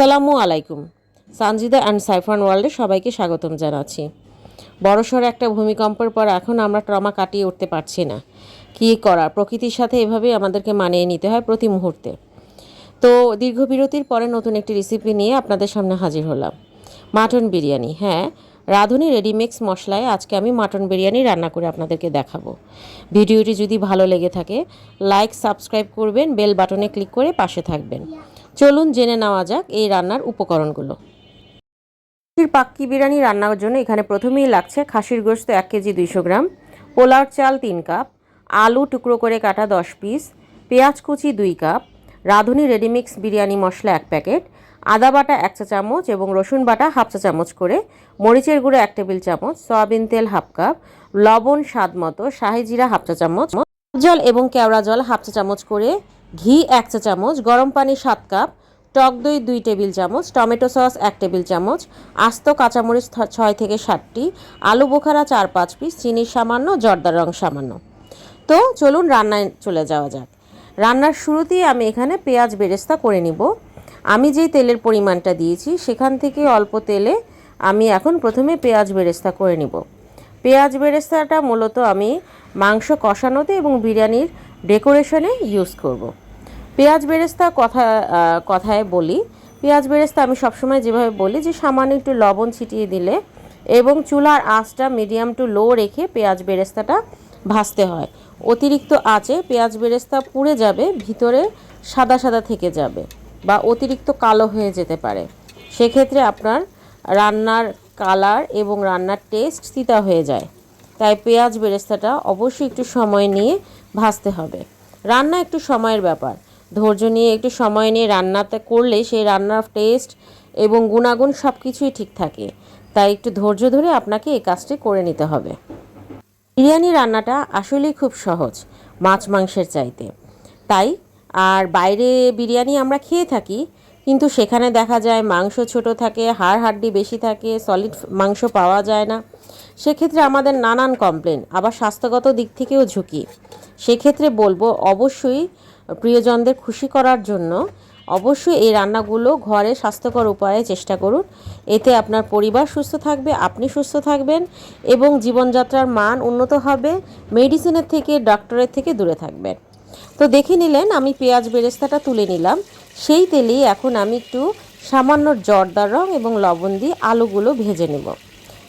আসসালামু আলাইকুম। সানজিদা অ্যান্ড সাইফান ওয়ার্ল্ডে সবাইকে স্বাগতম জানাচ্ছি। বড়সড় একটা ভূমিকম্পের পর এখন আমরা ট্রমা কাটিয়ে উঠতে পারছি না। কী করা, প্রকৃতির সাথে এভাবেই আমাদেরকে মানিয়ে নিতে হয় প্রতি মুহূর্তে। তো দীর্ঘ বিরতির পরে নতুন একটি রেসিপি নিয়ে আপনাদের সামনে হাজির হলাম। মাটন বিরিয়ানি। হ্যাঁ, রাঁধুনি রেডিমিক্স মশলায় আজকে আমি মাটন বিরিয়ানি রান্না করে আপনাদেরকে দেখাবো। ভিডিওটি যদি ভালো লেগে থাকে লাইক সাবস্ক্রাইব করবেন, বেল বাটনে ক্লিক করে পাশে থাকবেন। চলুন জেনে নেওয়া যাক এই রান্নার উপকরণগুলো। খাসির পাক্কি বিরিয়ানি রান্নার জন্য এখানে প্রথমেই লাগছে খাসির গোশত 1 কেজি 200 গ্রাম, পোলার চাল 3 কাপ, আলু টুকরো করে কাটা 10 পিস, পেঁয়াজ কুচি 2 কাপ, রাঁধুনি রেডিমিক্স বিরিয়ানি মশলা 1 প্যাকেট, আদা বাটা 1 চা চামচ এবং রসুন বাটা হাফ চা চামচ করে, মরিচের গুঁড়ো 1 টেবিল চামচ, সয়াবিন তেল হাফ কাপ, লবণ স্বাদ মতো, শাহি জিরা হাফ চা চামচ, জল এবং কেওড়া জল হাফ চা চামচ করে, ঘি 1 চা চামচ, গরম পানি 7 কাপ, টক দই 2 টেবিল চামচ, টমেটো সস 1 টেবিল চামচ, আস্ত কাঁচামরিচ 6 থেকে 7টি, আলু বোখারা 4-5 পিস, চিনি সামান্য, জর্দার রং সামান্য। তো চলুন রান্নায় চলে যাওয়া যাক। রান্নার শুরুতেই আমি এখানে পেঁয়াজ বেরেস্তা করে নিব। আমি যেই তেলের পরিমাণটা দিয়েছি সেখান থেকে অল্প তেলে আমি এখন প্রথমে পেঁয়াজ বেরেস্তা করে নিব। পেঁয়াজ বেরেস্তাটা মূলত আমি মাংস কষানোতে এবং বিরিয়ানির ডেকোরেশনে ইউজ করব। পেঁয়াজ বেরেস্তা কথায় বলি, পেঁয়াজ বেরেস্তা আমি সবসময় যেভাবে বলি যে সামান্য একটু লবণ ছিটিয়ে দিলে এবং চুলার আঁচটা মিডিয়াম টু লো রেখে পেঁয়াজ বেরেস্তাটা ভাজতে হয়। অতিরিক্ত আঁচে পেঁয়াজ বেরেস্তা পুড়ে যাবে, ভিতরে সাদা সাদা থেকে যাবে বা অতিরিক্ত কালো হয়ে যেতে পারে। সেক্ষেত্রে আপনার রান্নার কালার এবং রান্নার টেস্ট তিতা হয়ে যায়। তাই পেঁয়াজ বেরেস্তাটা অবশ্যই একটু সময় নিয়ে ভাজতে হবে। রান্না একটু সময়ের ব্যাপার, ধৈর্য নিয়ে একটু সময় নিয়ে রান্নাতে করলে সেই রান্নার টেস্ট এবং গুণাগুণ সব কিছুই ঠিক থাকে। তাই একটু ধৈর্য ধরে আপনাকে এই কাজটি করে নিতে হবে। বিরিয়ানি রান্নাটা আসলেই খুব সহজ মাছ মাংসের চাইতে। তাই আর বাইরে বিরিয়ানি আমরা খেয়ে থাকি, কিন্তু সেখানে দেখা যায় মাংস ছোট থাকে, হাড় হাড্ডি বেশি থাকে, সলিড মাংস পাওয়া যায় না। সেক্ষেত্রে আমাদের নানান কমপ্লেন, আবার স্বাস্থ্যগত দিক থেকেও ঝুঁকি। সেক্ষেত্রে বলবো অবশ্যই প্রিয়জনদের খুশি করার জন্য অবশ্যই এই রান্নাগুলো ঘরে স্বাস্থ্যকর উপায়ে চেষ্টা করুন। এতে আপনার পরিবার সুস্থ থাকবে, আপনি সুস্থ থাকবেন এবং জীবনযাত্রার মান উন্নত হবে, মেডিসিনের থেকে ডক্টরের থেকে দূরে থাকবেন। তো দেখে নিলেন আমি পেঁয়াজ বেরেস্তাটা তুলে নিলাম। সেই তেলেই এখন আমি একটু সামান্য জর্দার রং এবং লবণ দিয়ে আলুগুলো ভেজে নেব।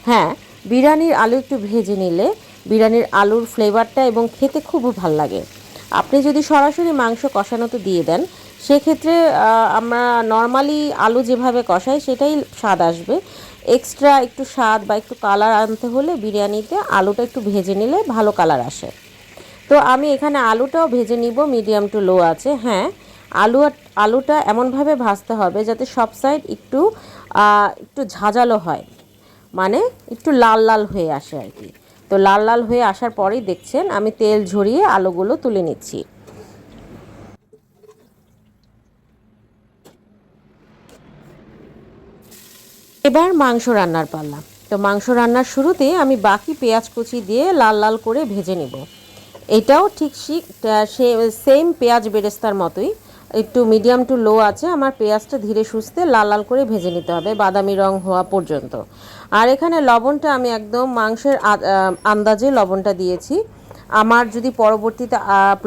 হ্যাঁ, বিরিয়ানির আলু একটু ভেজে নিলে বিরিয়ানির আলুর ফ্লেভারটা এবং খেতে খুব ভালো লাগে। আপনি যদি সরাসরি মাংস কষানোতে দিয়ে দেন সেক্ষেত্রে আমরা নর্মালি আলু যেভাবে কষাই সেটাই স্বাদ আসবে। এক্সট্রা একটু স্বাদ বা একটু কালার আনতে হলে বিরিয়ানিতে আলুটা একটু ভেজে নিলে ভালো কালার আসে। তো আমি এখানে আলুটাও ভেজে নিব মিডিয়াম টু লো আছে। হ্যাঁ, আলুটা এমনভাবে ভাজতে হবে যাতে সব সাইড একটু একটু ঝাঁঝালো হয়, মানে একটু লাল লাল হয়ে আসে আর কি। তো লাল লাল হয়ে আসার পরেই দেখছেন আমি তেল ঝরিয়ে আলুগুলো তুলে নিচ্ছি। এবার মাংস রান্নার পালা। তো মাংস রান্নার শুরুতে আমি বাকি পেঁয়াজ কুচি দিয়ে লাল লাল করে ভেজে নেব। এটাও ঠিক সেম পেঁয়াজ বেরেস্তার মতোই একটু মিডিয়াম টু লো আছে আমার পেঁয়াজটা ধীরে সুস্থে লাল লাল করে ভেজে নিতে হবে বাদামি রং হওয়া পর্যন্ত। আর এখানে লবণটা আমি একদম মাংসের আন্দাজে লবণটা দিয়েছি। আমার যদি পরবর্তীতে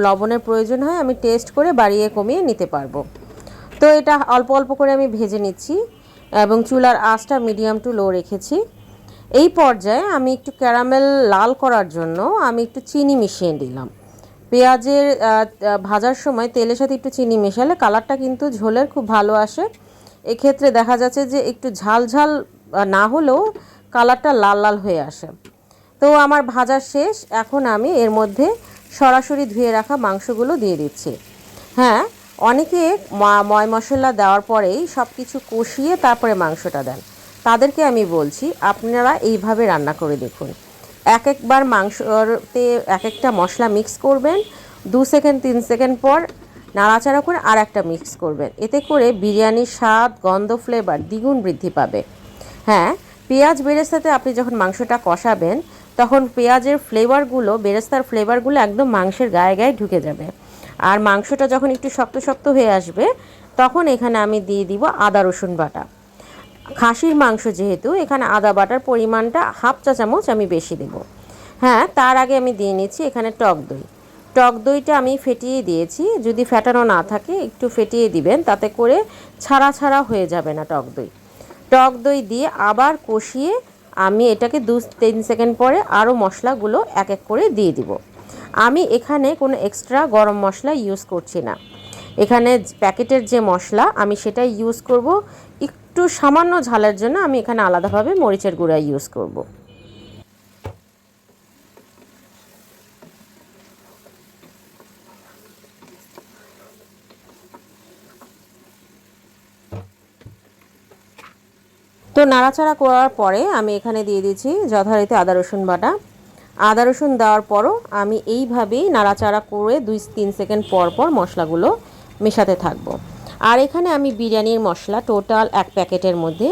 লবণের প্রয়োজন হয় আমি টেস্ট করে বাড়িয়ে কমিয়ে নিতে পারবো। তো এটা অল্প অল্প করে আমি ভেজে নিচ্ছি এবং চুলার আঁচটা মিডিয়াম টু লো রেখেছি। এই পর্যায়ে আমি একটু ক্যারামেল লাল করার জন্য আমি একটু চিনি মিশিয়ে দিলাম। পেঁয়াজের ভাজার সময় তেলের সাথে একটু চিনি মেশালে কালারটা কিন্তু ঝোলের খুব ভালো আসে। এক্ষেত্রে দেখা যাচ্ছে যে একটু ঝাল ঝাল না হলেও কালারটা লাল লাল হয়ে আসে। তো আমার ভাজা শেষ, এখন আমি এর মধ্যে সরাসরি ধুয়ে রাখা মাংসগুলো দিয়ে দিচ্ছি। হ্যাঁ, অনেকে ময় মশলা দেওয়ার পরেই সব কিছু কষিয়ে তারপরে মাংসটা দেন। তাদেরকে আমি বলছি আপনারা এইভাবে রান্না করে দেখুন। একবার মাংসতে এক একটা মশলা মিক্স করবেন, 2 সেকেন্ড 3 সেকেন্ড পর নাড়াচাড়া করে আর একটা মিক্স করবেন। এতে করে বিরিয়ানির স্বাদ, গন্ধ, ফ্লেভার দ্বিগুণ বৃদ্ধি পাবে। হ্যাঁ, পেঁয়াজ বেরেস্তাতে আপনি যখন মাংসটা কষাবেন তখন পেঁয়াজের ফ্লেভারগুলো, বেরেস্তার ফ্লেভারগুলো একদম মাংসের গায়ে গায়ে ঢুকে যাবে। আর মাংসটা যখন একটু শক্ত শক্ত হয়ে আসবে তখন এখানে আমি দিয়ে দিব আদা রসুন বাটা। খাসির মাংস যেহেতু, এখানে আদা বাটার পরিমাণটা হাফ চা চামচ আমি বেশি দেব। হ্যাঁ, তার আগে আমি দিয়ে নিচ্ছি এখানে টক দই। টক দইটা আমি ফেটিয়ে দিয়েছি, যদি ফেটানো না থাকে একটু ফেটিয়ে দিবেন, তাতে করে ছাড়া ছাড়া হয়ে যাবে না টক দই। টক দই দিয়ে আবার কষিয়ে আমি এটাকে 2-3 সেকেন্ড পরে আরও মশলাগুলো এক এক করে দিয়ে দিব। আমি এখানে কোনো এক্সট্রা গরম মশলা ইউজ করছি না, এখানে প্যাকেটের যে মশলা আমি সেটাই ইউজ করব। একটু সামান্য ঝালের জন্য আমি এখানে আলাদাভাবে মরিচের গুঁড়া ইউজ করব। তো নাড়াচাড়া করার পরে আমি এখানে দিয়ে দিচ্ছি যথারীতি আদা রসুন বাটা। আদা রসুন দেওয়ার পরও আমি এইভাবেই নাড়াচাড়া করে 2-3 সেকেন্ড পর পর মশলাগুলো মেশাতে থাকবো। আর এখানে আমি বিরিয়ানির মশলা টোটাল 1 প্যাকেটের মধ্যে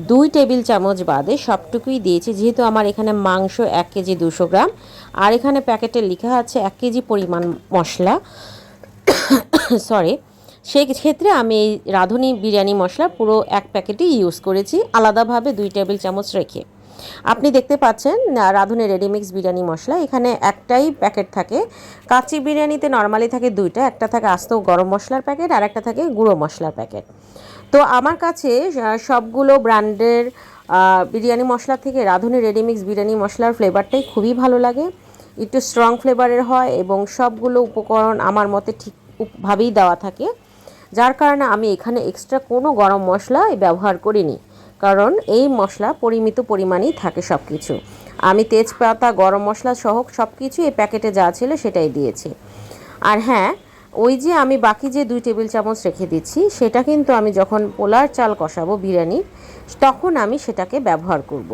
2 টেবিল চামচ বাদে সবটুকুই দিয়েছি, যেহেতু আমার এখানে মাংস 1 কেজি 200 গ্রাম, আর এখানে প্যাকেটে লেখা আছে 1 কেজি পরিমাণ মশলা। সরি, সেই ক্ষেত্রে আমি এই রাঁধুনি বিরিয়ানি মশলা পুরো 1 প্যাকেটই ইউজ করেছি, আলাদাভাবে 2 টেবিল চামচ রেখে। আপনি দেখতে পাচ্ছেন রাঁধুনি রেডিমিক্স বিরিয়ানি মশলা, এখানে একটাই প্যাকেট থাকে। কাচ্চি বিরিয়ানিতে নর্মালি থাকে 2টা, একটা থাকে আস্ত গরম মশলার প্যাকেট আর একটা থাকে গুঁড়ো মশলার প্যাকেট। তো আমার কাছে সবগুলো ব্র্যান্ডের বিরিয়ানি মশলা থেকে রাঁধুনি রেডিমিক্স বিরিয়ানি মশলার ফ্লেভারটাই খুবই ভালো লাগে, একটু স্ট্রং ফ্লেভারের হয় এবং সবগুলো উপকরণ আমার মতে ঠিকভাবেই দেওয়া থাকে, যার কারণে আমি এখানে এক্সট্রা কোনো গরম মশলা ব্যবহার করিনি, কারণ এই মশলা পরিমিত পরিমাণেই থাকে সব কিছু। আমি তেজপাতা গরম মশলা সহ সব কিছু এই প্যাকেটে যা ছিল সেটাই দিয়েছি। আর হ্যাঁ, ওই যে আমি বাকি যে 2 টেবিল চামচ রেখে দিচ্ছি সেটা কিন্তু আমি যখন পোলার চাল কষাবো বিরিয়ানি, তখন আমি সেটাকে ব্যবহার করব।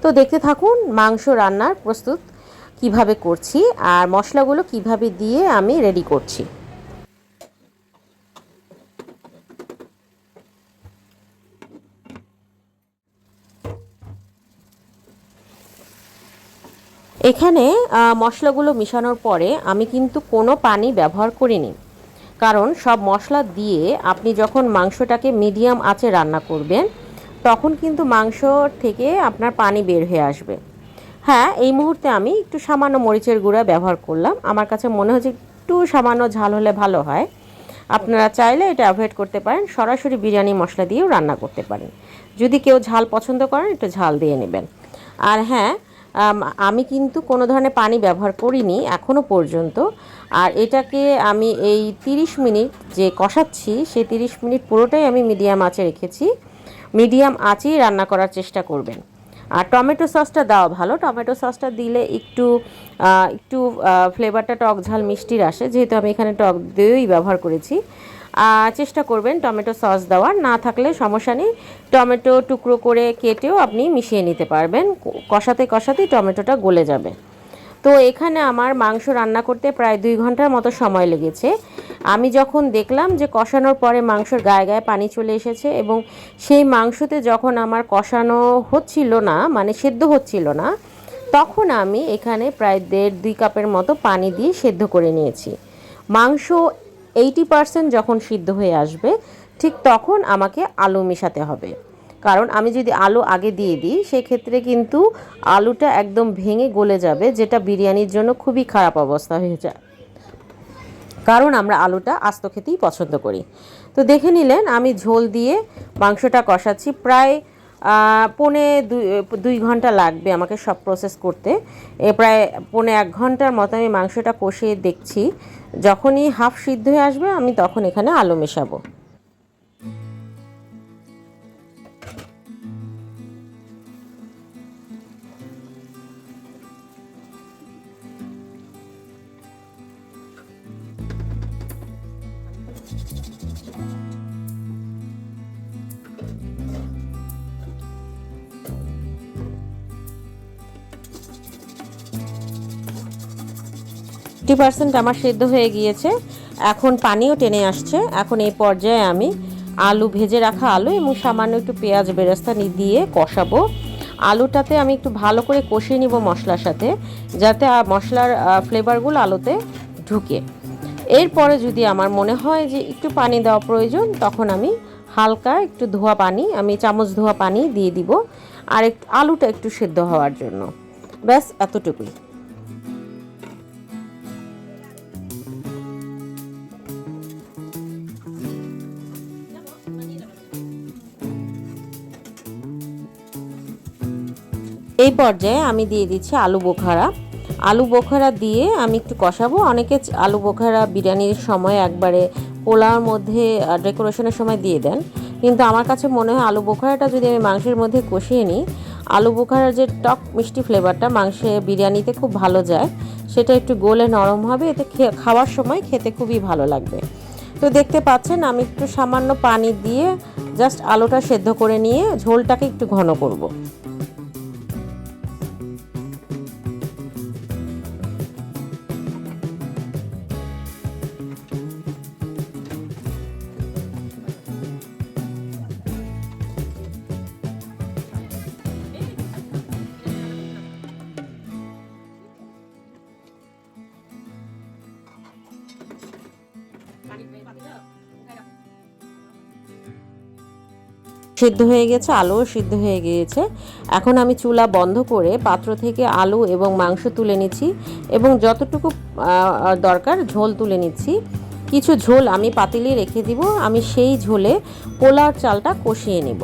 তো দেখতে থাকুন মাংস রান্নার প্রস্তুত কিভাবে করছি আর মশলাগুলো কিভাবে দিয়ে আমি রেডি করছি। এখানে মশলাগুলো মিশানোর পরে আমি কিন্তু কোনো পানি ব্যবহার করিনি, কারণ সব মশলা দিয়ে আপনি যখন মাংসটাকে মিডিয়াম আঁচে রান্না করবেন তখন কিন্তু মাংস থেকে আপনার পানি বের হয়ে আসবে। হ্যাঁ, এই মুহূর্তে আমি একটু সামান্য মরিচের গুঁড়া ব্যবহার করলাম, আমার কাছে মনে হচ্ছে একটু সামান্য ঝাল হলে ভালো হয়। আপনারা চাইলে এটা অ্যাভয়েড করতে পারেন, সরাসরি বিরিয়ানি মশলা দিয়েও রান্না করতে পারেন। যদি কেউ ঝাল পছন্দ করেন একটু ঝাল দিয়ে নেবেন। আর হ্যাঁ, আমি কিন্তু কোনো ধরনের পানি ব্যবহার করিনি এখনও পর্যন্ত। আর এটাকে আমি এই 30 মিনিট যে কষাচ্ছি সেই 30 মিনিট পুরোটাই আমি মিডিয়াম আঁচে রেখেছি। মিডিয়াম আঁচেই রান্না করার চেষ্টা করবেন। আর টমেটো সসটা দেওয়া ভালো, টমেটো সসটা দিলে একটু একটু ফ্লেভারটা টক ঝাল মিষ্টির আসে, যেহেতু আমি এখানে টক দই ব্যবহার করেছি। চেষ্টা করবেন টমেটো সস দেওয়ার, না থাকলে সমস্যা নেই, টমেটো টুকরো করে কেটেও আপনি মিশিয়ে নিতে পারবেন, কষাতে কষাতেই টমেটোটা গলে যাবে। তো এখানে আমার মাংস রান্না করতে প্রায় 2 ঘন্টার মতো সময় লেগেছে। আমি যখন দেখলাম যে কষানোর পরে মাংসর গায়ে গায়ে পানি চলে এসেছে এবং সেই মাংসতে যখন আমার কষানো হচ্ছিল না, মানে সেদ্ধ হচ্ছিল না, তখন আমি এখানে প্রায় 1.5-2 কাপের মতো পানি দিয়ে সেদ্ধ করে নিয়েছি। মাংস 80% যখন সিদ্ধ হয়ে আসবে ঠিক তখন আমাকে আলু মেশাতে হবে, কারণ আমি যদি আলু আগে দিয়ে দিই সেক্ষেত্রে কিন্তু আলুটা একদম ভেঙে গলে যাবে, যেটা বিরিয়ানির জন্য খুবই খারাপ অবস্থা হয়ে যায়, কারণ আমরা আলুটা আস্ত খেতেই পছন্দ করি। তো দেখে নিলেন আমি ঝোল দিয়ে মাংসটা কষাচ্ছি, প্রায় 2.25 ঘন্টা লাগবে আমাকে সব প্রসেস করতে। প্রায় 1.25 ঘন্টার মতো আমি মাংসটা কষিয়ে দেখছি, যখনই হাফ সিদ্ধ হয়ে আসবে আমি তখন এখানে আলু মেশাবো। 50% আমার সেদ্ধ হয়ে গিয়েছে, এখন পানিও টেনে আসছে। এখন এই পর্যায়ে আমি আলু, ভেজে রাখা আলু এবং সামান্য একটু পেঁয়াজ বেরেস্তা দিয়ে কষাবো। আলুটাতে আমি একটু ভালো করে কষিয়ে নিব মশলার সাথে, যাতে মশলার ফ্লেভারগুলো আলুতে ঢুকে। এরপরে যদি আমার মনে হয় যে একটু পানি দেওয়া প্রয়োজন, তখন আমি হালকা একটু ধোয়া পানি, আমি চামচ ধোয়া পানি দিয়ে দিব, আর একটু আলুটা একটু সেদ্ধ হওয়ার জন্য। ব্যাস এতটুকুই। এই পর্যায়ে আমি দিয়ে দিচ্ছি আলু বোখারা। আলু বোখারা দিয়ে আমি একটু কষাবো। অনেকে আলু বোখারা বিরিয়ানির সময় একবারে পোলাওর মধ্যে ডেকোরেশনের সময় দিয়ে দেন, কিন্তু আমার কাছে মনে হয় আলু বোখারাটা যদি আমি মাংসের মধ্যে কষিয়ে নিই, আলু বোখারার যে টক মিষ্টি ফ্লেভারটা মাংসে বিরিয়ানিতে খুব ভালো যায়, সেটা একটু গলে নরম হবে, এতে খাওয়ার সময় খেতে খুবই ভালো লাগবে। তো দেখতে পাচ্ছেন আমি একটু সামান্য পানি দিয়ে জাস্ট আলুটা সেদ্ধ করে নিয়ে ঝোলটাকে একটু ঘন করব। সিদ্ধ হয়ে গেছে, আলুও সিদ্ধ হয়ে গিয়েছে। এখন আমি চুলা বন্ধ করে পাত্র থেকে আলু এবং মাংস তুলে নিচ্ছি এবং যতটুকু দরকার ঝোল তুলে নিচ্ছি। কিছু ঝোল আমি পাতিলে রেখে দিব, আমি সেই ঝোলে পোলাওর চালটা কষিয়ে নিব।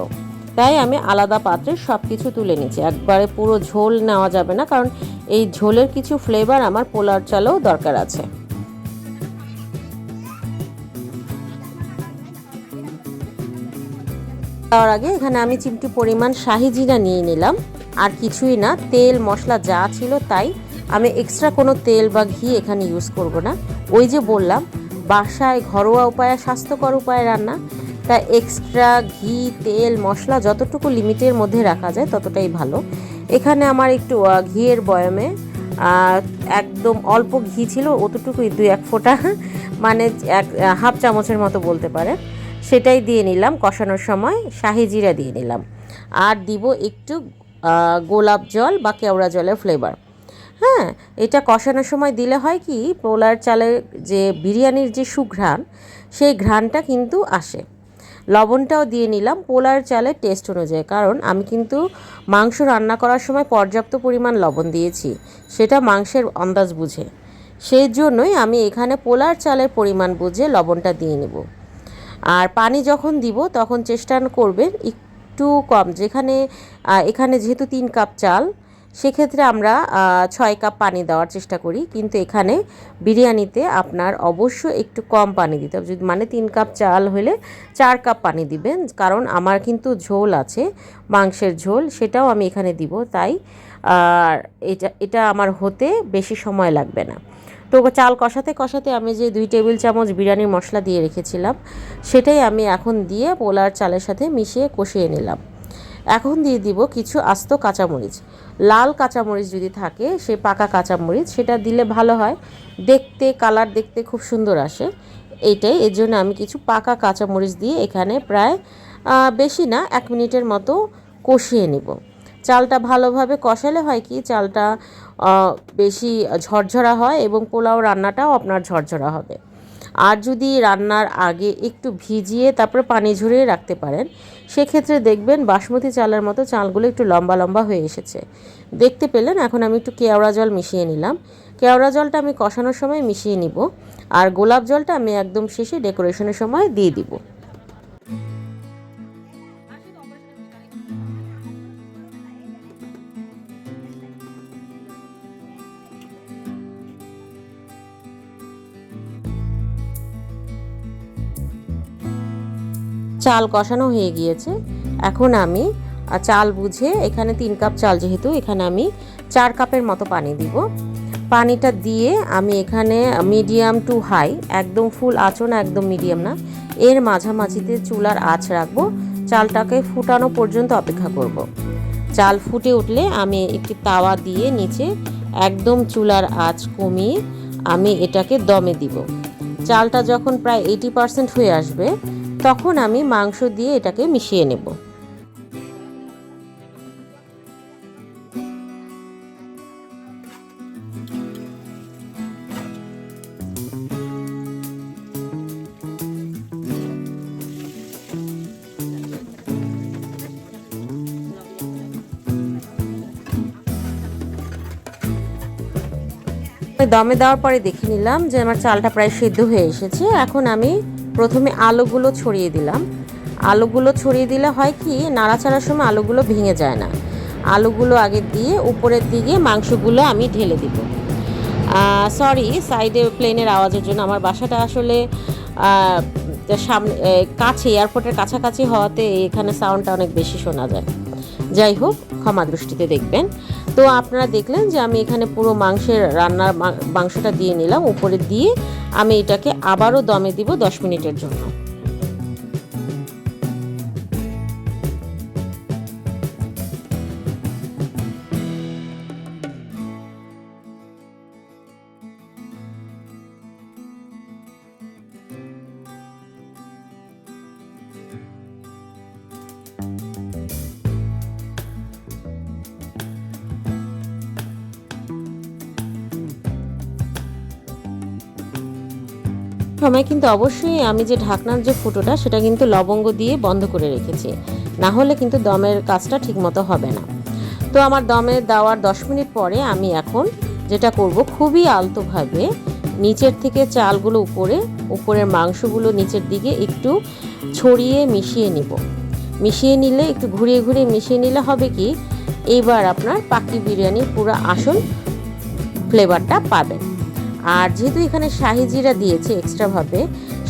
তাই আমি আলাদা পাত্রে সব কিছু তুলে নিচ্ছি, একবারে পুরো ঝোল নেওয়া যাবে না, কারণ এই ঝোলের কিছু ফ্লেভার আমার পোলাওর চালেও দরকার আছে। তার আগে এখানে আমি চিমটি পরিমাণ শাহি জিরা নিয়ে নিলাম, আর কিছুই না, তেল মশলা যা ছিল তাই। আমি এক্সট্রা কোনো তেল বা ঘি এখানে ইউজ করব না। ওই যে বললাম বাসায় ঘরোয়া উপায়ে স্বাস্থ্যকর উপায়ে রান্না, তাই এক্সট্রা ঘি তেল মশলা যতটুকু লিমিটের মধ্যে রাখা যায় ততটাই ভালো। এখানে আমার একটু ঘিয়ের বয়ামে একদম অল্প ঘি ছিল, অতটুকুই 2-1 ফোঁটা, মানে হাফ চামচের মতো বলতে পারে, সেটাই দিয়ে নিলাম। কষানোর সময় শাহি জিরা দিয়ে নিলাম, আর দিব একটু গোলাপ জল বা কেওড়া জলের ফ্লেভার। হ্যাঁ, এটা কষানোর সময় দিলে হয় কি, পোলার চালের যে বিরিয়ানির যে সুঘ্রাণ, সেই ঘ্রাণটা কিন্তু আসে। লবণটাও দিয়ে নিলাম পোলার চালের টেস্ট অনুযায়ী, কারণ আমি কিন্তু মাংস রান্না করার সময় পর্যাপ্ত পরিমাণ লবণ দিয়েছি, সেটা মাংসের আন্দাজ বুঝে। সেই জন্যই আমি এখানে পোলার চালের পরিমাণ বুঝে লবণটা দিয়ে নেব। আর পানি যখন দিব তখন চেষ্টা করবেন একটু কম, এখানে যেহেতু 3 কাপ চাল, সেক্ষেত্রে আমরা 6 কাপ পানি দেওয়ার চেষ্টা করি, কিন্তু এখানে বিরিয়ানিতে আপনার অবশ্যই একটু কম পানি দিতে হবে। যদি মানে 3 কাপ চাল হলে 4 কাপ পানি দিবেন, কারণ আমার কিন্তু ঝোল আছে, মাংসের ঝোল, সেটাও আমি এখানে দিব। তাই আর এটা আমার হতে বেশি সময় লাগবে না। তো চাল কষাতে কষাতে আমি যে 2 টেবিল চামচ বিরিয়ানির মশলা দিয়ে রেখেছিলাম, সেটাই আমি এখন দিয়ে পোলার চালের সাথে মিশিয়ে কষিয়ে নিলাম। এখন দিয়ে দিব কিছু আস্ত কাঁচামরিচ, লাল কাঁচামরিচ যদি থাকে, সে পাকা কাঁচামরিচ, সেটা দিলে ভালো হয়, দেখতে কালার দেখতে খুব সুন্দর আসে। এইটাই, এর জন্য আমি কিছু পাকা কাঁচামরিচ দিয়ে এখানে প্রায় বেশি না 1 মিনিটের মতো কষিয়ে নেব। চালটা ভালোভাবে কষালে হয় কি, চালটা বেশি ঝরঝরা হয় এবং পোলাও রান্নাটাও আপনার ঝরঝরা হবে। আর যদি রান্নার আগে একটু ভিজিয়ে তারপরে পানি ঝরিয়ে রাখতে পারেন, সেক্ষেত্রে দেখবেন বাসমতি চালের মতো চালগুলো একটু লম্বা লম্বা হয়ে এসেছে। দেখতে পেলেন। এখন আমি একটু কেওড়া জল মিশিয়ে নিলাম। কেওড়া জলটা আমি কষানোর সময় মিশিয়ে নিব, আর গোলাপ জলটা আমি একদম শেষে ডেকোরেশনের সময় দিয়ে দিব। চাল কষানো হয়ে গিয়েছে। এখন আমি চাল বুঝে, এখানে 3 কাপ চাল যেহেতু, এখানে আমি 4 কাপের মতো পানি দিব। পানিটা দিয়ে আমি এখানে মিডিয়াম টু হাই, একদম ফুল আঁচও না, একদম মিডিয়াম না, এর মাঝামাঝিতে চুলার আঁচ রাখবো। চালটাকে ফুটানো পর্যন্ত অপেক্ষা করব। চাল ফুটে উঠলে আমি একটি তাওয়া দিয়ে নিচে একদম চুলার আঁচ কমিয়ে আমি এটাকে দমে দিব। চালটা যখন প্রায় 80% হয়ে আসবে, তখন আমি মাংস দিয়ে এটাকে মিশিয়ে নেব। দমে দেওয়ার পরে দেখে নিলাম যে আমার চালটা প্রায় সিদ্ধ হয়ে এসেছে। এখন আমি প্রথমে আলুগুলো ছড়িয়ে দিলাম। আলুগুলো ছড়িয়ে দিলে হয় কি, নাড়াচাড়ার সময় আলুগুলো ভেঙে যায় না। আলুগুলো আগে দিয়ে উপরের দিকে মাংসগুলো আমি ঢেলে দিব। সরি, সাইডে প্লেনের আওয়াজের জন্য। আমার বাসাটা আসলে সামনে কাছে, এয়ারপোর্টের কাছাকাছি হওয়াতে এখানে সাউন্ডটা অনেক বেশি শোনা যায়। যাই হোক, ক্ষমা দৃষ্টিতে দেখবেন। তো আপনারা দেখলেন যে আমি এখানে পুরো রান্নার মাংসটা দিয়ে নিলাম। উপরে দিয়ে আমি এটাকে আবারও দমে দিব 10 মিনিটের জন্য। সময় কিন্তু অবশ্যই আমি যে ঢাকনার যে ফুটোটা সেটা কিন্তু লবঙ্গ দিয়ে বন্ধ করে রেখেছি, না হলে কিন্তু দমের কাজটা ঠিকমতো হবে না। তো আমার দমে দেওয়ার 10 মিনিট পরে আমি এখন যেটা করব, খুবই আলতোভাবে নিচের থেকে চালগুলো উপরের মাংসগুলো নিচের দিকে একটু ছড়িয়ে মিশিয়ে নিব। মিশিয়ে নিলে একটু ঘুরিয়ে ঘুরিয়ে মিশিয়ে নিলে হবে কি, এইবার আপনার পাকি বিরিয়ানির পুরো আসল ফ্লেভারটা পাবেন। আর যেহেতু এখানে শাহি জিরা দিয়েছি এক্সট্রাভাবে,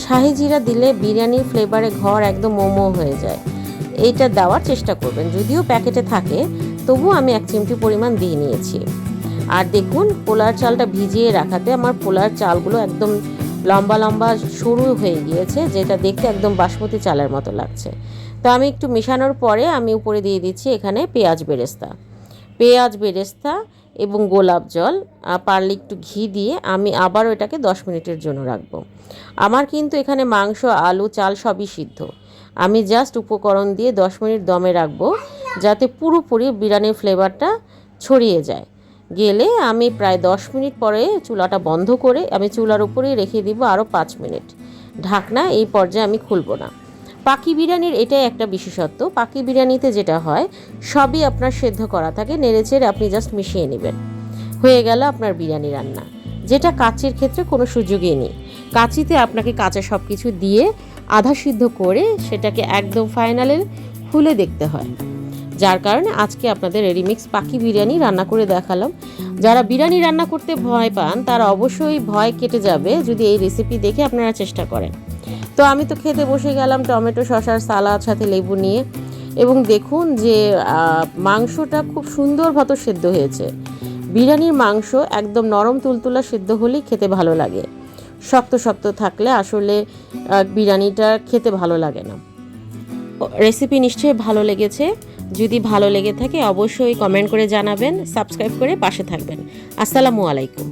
শাহি জিরা দিলে বিরিয়ানির ফ্লেভারে ঘর একদম মোমো হয়ে যায়। এইটা দেওয়ার চেষ্টা করবেন, যদিও প্যাকেটে থাকে তবুও আমি 1 চিমটি পরিমাণ দিয়ে নিয়েছি। আর দেখুন, পোলার চালটা ভিজিয়ে রাখাতে আমার পোলার চালগুলো একদম লম্বা লম্বা সরু হয়ে গিয়েছে, যেটা দেখতে একদম বাসমতি চালের মতো লাগছে। তো আমি একটু মেশানোর পরে আমি উপরে দিয়ে দিচ্ছি এখানে পেঁয়াজ বেরেস্তা এবং গোলাপ জল, পারলে একটু ঘি দিয়ে আমি আবারও এটাকে 10 মিনিটের জন্য রাখবো। আমার কিন্তু এখানে মাংস, আলু, চাল সবই সিদ্ধ। আমি জাস্ট উপকরণ দিয়ে 10 মিনিট দমে রাখবো, যাতে পুরোপুরি বিরিয়ানির ফ্লেভারটা ছড়িয়ে যায়। গেলে আমি প্রায় 10 মিনিট পরে চুলাটা বন্ধ করে আমি চুলার উপরেই রেখে দিব আরও 5 মিনিট। ঢাকনা এই পর্যায়ে আমি খুলবো না। পাকি বিরিয়ানির এটাই একটা বিশেষত্ব। পাকি বিরিয়ানিতে যেটা হয়, সবই আপনার সেদ্ধ করা থাকে, নেড়েচেড়ে আপনি জাস্ট মিশিয়ে নেবেন, হয়ে গেল আপনার বিরিয়ানি রান্না। যেটা কাচির ক্ষেত্রে কোনো সুযোগই নেই। কাচিতে আপনাকে কাঁচা সব কিছু দিয়ে আধা সিদ্ধ করে সেটাকে একদম ফাইনালে খুলে দেখতে হয়। যার কারণে আজকে আপনাদের রেডিমিক্স পাকি বিরিয়ানি রান্না করে দেখালাম। যারা বিরিয়ানি রান্না করতে ভয় পান তারা অবশ্যই ভয় কেটে যাবে যদি এই রেসিপি দেখে আপনারা চেষ্টা করেন। তো আমি তো খেতে বসে গেলাম টমেটো শসার সালাদ সাথে লেবু নিয়ে, এবং দেখুন যে মাংসটা খুব সুন্দরভাবে সেদ্ধ হয়েছে। বিরিয়ানির মাংস একদম নরম তুলতুলা সেদ্ধ হলেই খেতে ভালো লাগে। শক্ত শক্ত থাকলে আসলে বিরিয়ানিটা খেতে ভালো লাগে না। রেসিপি নিশ্চয়ই ভালো লেগেছে। যদি ভালো লেগে থাকে অবশ্যই কমেন্ট করে জানাবেন, সাবস্ক্রাইব করে পাশে থাকবেন। আসসালামু আলাইকুম।